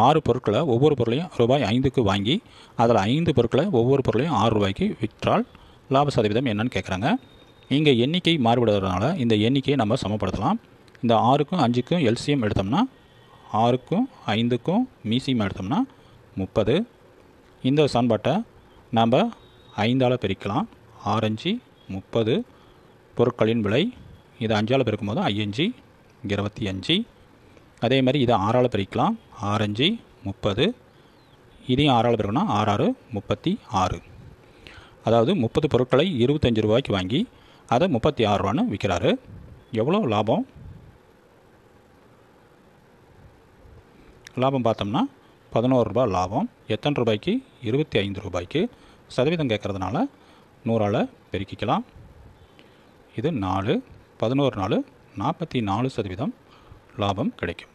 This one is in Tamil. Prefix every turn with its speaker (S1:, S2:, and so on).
S1: 6 பொருட்களை ஒவ்வொரு பொருளையும் ரூபாய் 5க்கு வாங்கி அதில் 5 பொருட்களை ஒவ்வொரு பொருளையும் 6 ரூபாய்க்கு விற்றால் லாப சதவீதம் என்னன்னு கேட்குறாங்க. இங்கே எண்ணிக்கை மாறுபடுறதுனால இந்த எண்ணிக்கையை நம்ம சமப்படுத்தலாம். இந்த 6க்கும் 5க்கும் எல்சிஎம் எடுத்தோம்னா 6க்கும் 5க்கும் மீசியம் எடுத்தோம்னா 30. இந்த சமன்பாட்டை நாம் 5ஆல் பெருக்கலாம். 6×5 30 பொருட்களின் விலை. இதை 5ஆல் பெருக்கும் போது 5×5 25. அதே மாதிரி இதை 6ஆல் பெருக்கலாம். 6×5 30. இதையும் 6ஆல் பெருக்கணும். 6×6 36. அதாவது 30 பொருட்களை 25 ரூபாய்க்கு வாங்கி அதை 36 ரூபான்னு விற்கிறாரு. எவ்வளோ லாபம்? லாபம் பார்த்தோம்னா 11 ரூபாய் லாபம். எத்தனை ரூபாய்க்கு? 25 ரூபாய்க்கு. சதவீதம் கேட்குறதுனால 100ஆல் பெருக்கிக்கலாம். இது 4. 11 4 44% லாபம் கிடைக்கும்.